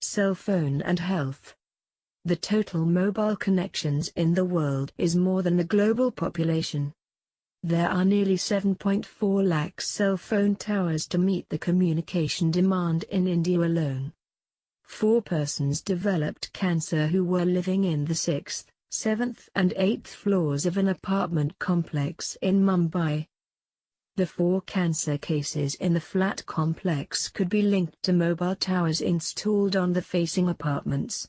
cell phone and health. The total mobile connections in the world is more than the global population. There are nearly 7.4 lakh cell phone towers to meet the communication demand in India alone. 4 persons developed cancer who were living in the 6th, 7th and 8th floors of an apartment complex in Mumbai. The 4 cancer cases in the flat complex could be linked to mobile towers installed on the facing apartments.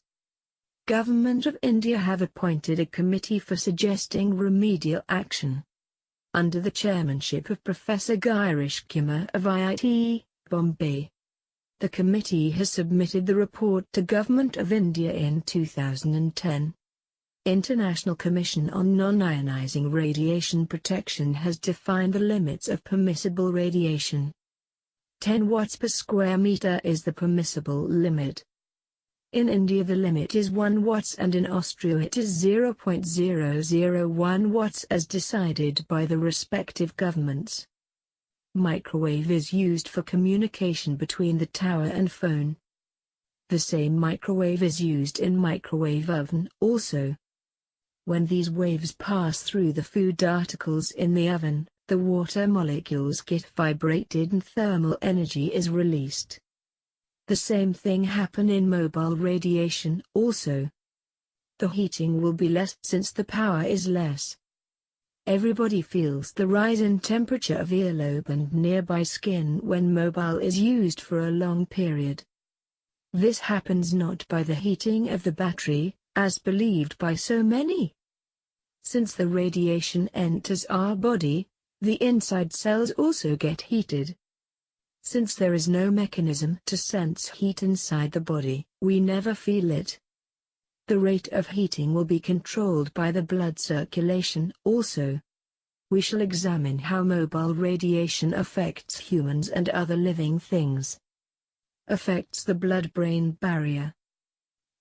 Government of India have appointed a committee for suggesting remedial action. Under the chairmanship of Professor Adhyathmikam of IIT, Bombay. The committee has submitted the report to Government of India in 2010. International Commission on Non-Ionizing Radiation Protection has defined the limits of permissible radiation. 10 watts per square meter is the permissible limit. In India the limit is 1 watts and in Austria it is 0.001 watts as decided by the respective governments. Microwave is used for communication between the tower and phone. The same microwave is used in microwave oven also. When these waves pass through the food articles in the oven, the water molecules get vibrated and thermal energy is released. The same thing happen in mobile radiation also. The heating will be less since the power is less. Everybody feels the rise in temperature of earlobe and nearby skin when mobile is used for a long period. This happens not by the heating of the battery, as believed by so many. Since the radiation enters our body, the inside cells also get heated. Since there is no mechanism to sense heat inside the body, we never feel it. The rate of heating will be controlled by the blood circulation also. We shall examine how mobile radiation affects humans and other living things. Affects the blood-brain barrier.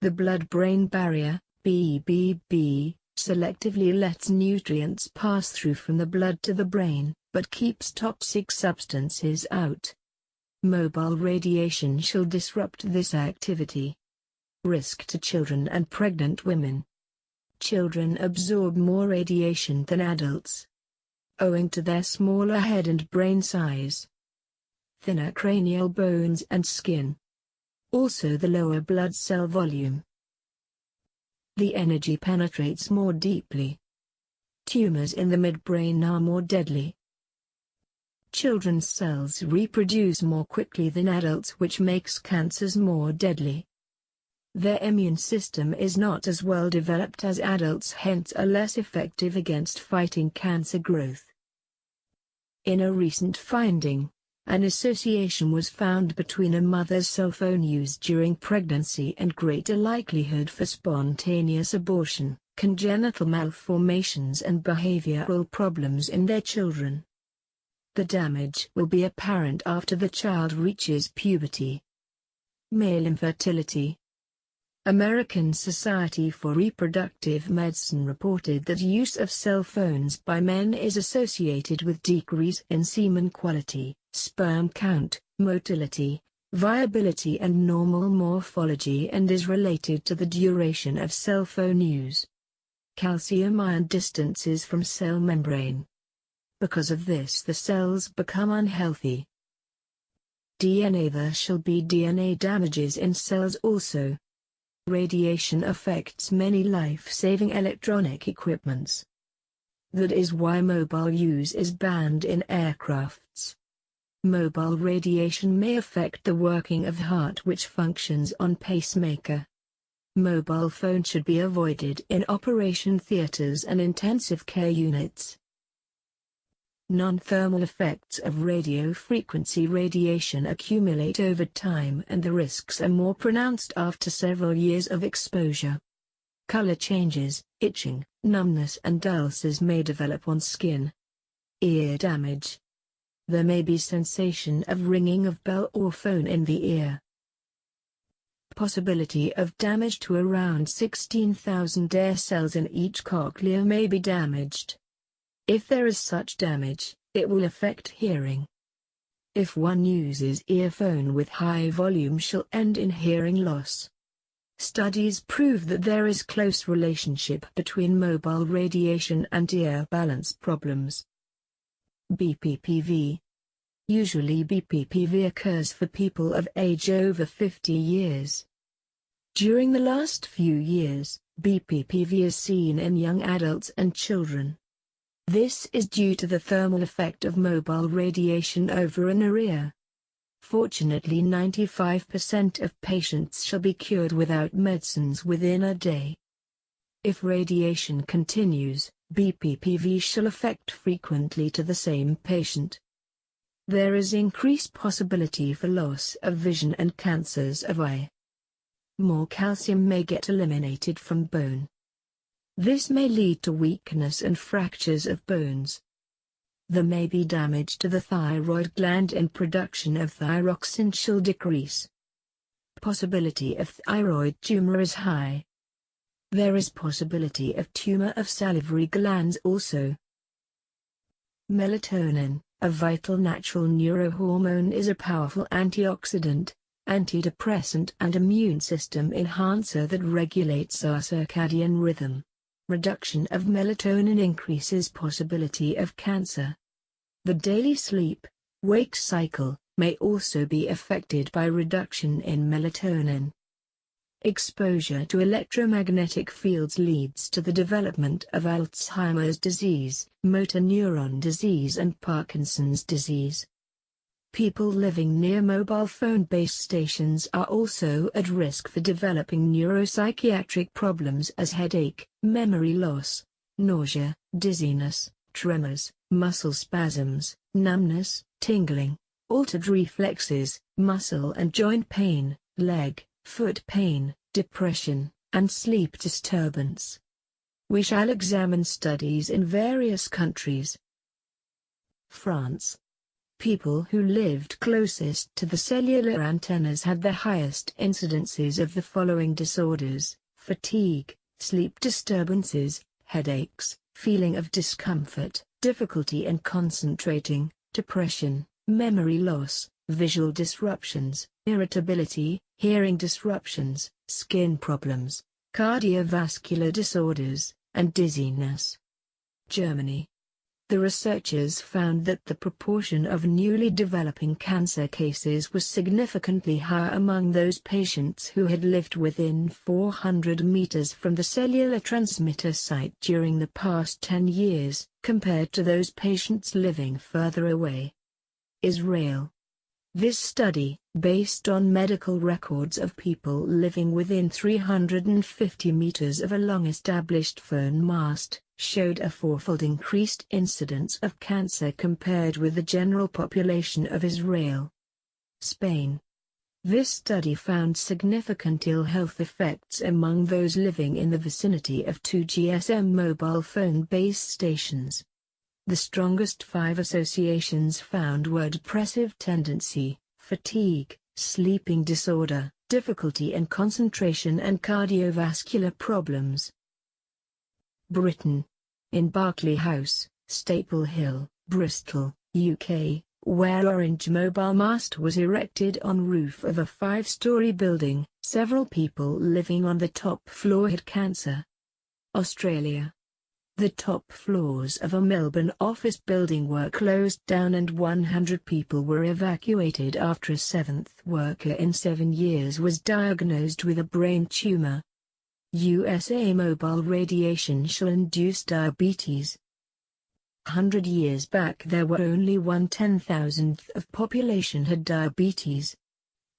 The blood-brain barrier, Bppv, selectively lets nutrients pass through from the blood to the brain, but keeps toxic substances out. Mobile radiation shall disrupt this activity. Risk to children and pregnant women. Children absorb more radiation than adults, owing to their smaller head and brain size, thinner cranial bones and skin. Also the lower blood cell volume. The energy penetrates more deeply. Tumors in the midbrain are more deadly. Children's cells reproduce more quickly than adults, which makes cancers more deadly. Their immune system is not as well developed as adults, hence are less effective against fighting cancer growth. In a recent finding, an association was found between a mother's cell phone use during pregnancy and greater likelihood for spontaneous abortion, congenital malformations and behavioral problems in their children. The damage will be apparent after the child reaches puberty. Male infertility. American Society for Reproductive Medicine reported that use of cell phones by men is associated with decrease in semen quality, sperm count, motility, viability and normal morphology and is related to the duration of cell phone use. Calcium ion distances from cell membrane. Because of this the cells become unhealthy. DNA. There shall be DNA damages in cells also. Radiation affects many life-saving electronic equipments. That is why mobile use is banned in aircrafts. Mobile radiation may affect the working of heart, which functions on pacemaker. Mobile phone should be avoided in operation theaters and intensive care units. Non-thermal effects of radio frequency radiation accumulate over time and the risks are more pronounced after several years of exposure. Color changes, itching, numbness and ulcers may develop on skin. Ear damage. There may be sensation of ringing of bell or phone in the ear. Possibility of damage to around 16,000 hair cells in each cochlea may be damaged. If there is such damage, it will affect hearing. if one uses earphone with high volume shall end in hearing loss. Studies prove that there is close relationship between mobile radiation and ear balance problems. Bppv. Usually Bppv occurs for people of age over 50 years. During the last few years, Bppv is seen in young adults and children. This is due to the thermal effect of mobile radiation over an area. Fortunately 95% of patients shall be cured without medicines within a day. If radiation continues, Bppv shall affect frequently to the same patient. There is increased possibility for loss of vision and cancers of eye. More calcium may get eliminated from bone. This may lead to weakness and fractures of bones. There may be damage to the thyroid gland and production of thyroxine shall decrease. Possibility of thyroid tumor is high. There is possibility of tumor of salivary glands also. Melatonin, a vital natural neurohormone, is a powerful antioxidant, antidepressant and immune system enhancer that regulates our circadian rhythm. Reduction of melatonin increases possibility of cancer. The daily sleep-wake cycle may also be affected by reduction in melatonin. Exposure to electromagnetic fields leads to the development of Alzheimer's disease, motor neuron disease and Parkinson's disease. People living near mobile phone base stations are also at risk for developing neuropsychiatric problems as headache, memory loss, nausea, dizziness, tremors, muscle spasms, numbness, tingling, altered reflexes, muscle and joint pain, leg, foot pain, depression, and sleep disturbance. We shall examine studies in various countries. France. People who lived closest to the cellular antennas had the highest incidences of the following disorders: fatigue, sleep disturbances, headaches, feeling of discomfort, difficulty in concentrating, depression, memory loss, visual disruptions, irritability, hearing disruptions, skin problems, cardiovascular disorders, and dizziness. Germany. The researchers found that the proportion of newly developing cancer cases was significantly higher among those patients who had lived within 400 meters from the cellular transmitter site during the past 10 years, compared to those patients living further away. Israel. This study, based on medical records of people living within 350 meters of a long-established phone mast, showed a fourfold increased incidence of cancer compared with the general population of Israel. Spain. This study found significant ill health effects among those living in the vicinity of 2 GSM mobile phone base stations. The strongest 5 associations found were depressive tendency, fatigue, sleeping disorder, difficulty in concentration and cardiovascular problems. Britain. In Berkeley House, Staple Hill, Bristol, UK, where orange mobile mast was erected on roof of a 5-story building, several people living on the top floor had cancer. Australia. The top floors of a Melbourne office building were closed down and 100 people were evacuated after a 7th worker in 7 years was diagnosed with a brain tumor. USA mobile radiation shall induce diabetes. 100 years back there were only 1/10,000th of population had diabetes.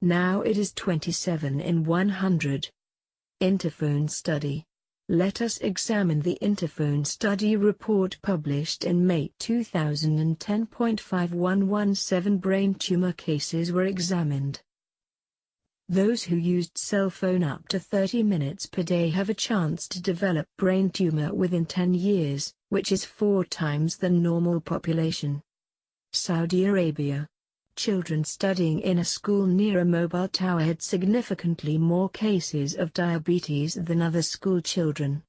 Now it is 27 in 100. Interphone study. Let us examine the Interphone study report published in May 2010. 5117 brain tumor cases were examined. Those who used cell phone up to 30 minutes per day have a chance to develop brain tumor within 10 years, which is 4 times the normal population. Saudi Arabia. Children studying in a school near a mobile tower had significantly more cases of diabetes than other school children.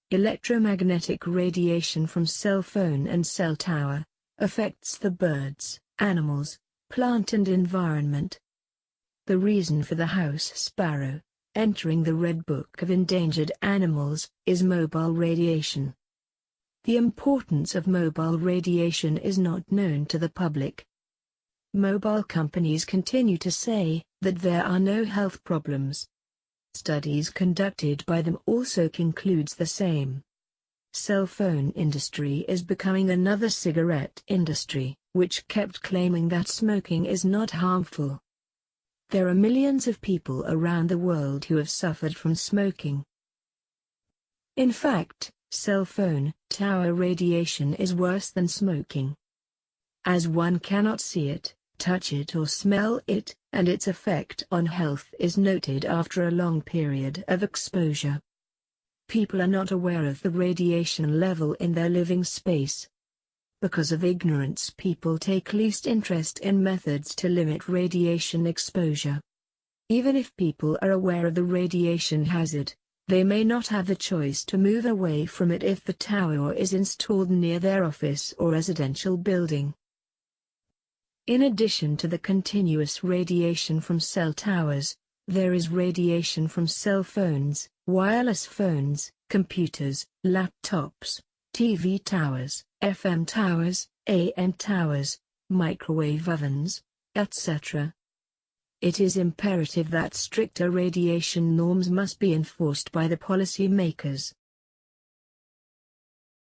Electromagnetic radiation from cell phone and cell tower affects the birds, animals, Plant and environment. The reason for the house sparrow entering the Red Book of Endangered Animals is mobile radiation. The importance of mobile radiation is not known to the public. Mobile companies continue to say that there are no health problems. Studies conducted by them also concludes the same. Cell phone industry is becoming another cigarette industry, which kept claiming that smoking is not harmful. There are millions of people around the world who have suffered from smoking. In fact, cell phone tower radiation is worse than smoking. As one cannot see it, touch it or smell it, and its effect on health is noted after a long period of exposure. People are not aware of the radiation level in their living space. Because of ignorance, people take least interest in methods to limit radiation exposure. Even if people are aware of the radiation hazard, they may not have the choice to move away from it if the tower is installed near their office or residential building. In addition to the continuous radiation from cell towers, there is radiation from cell phones, wireless phones, computers, laptops, TV towers, FM towers, AM towers, microwave ovens, etc. It is imperative that stricter radiation norms must be enforced by the policy makers.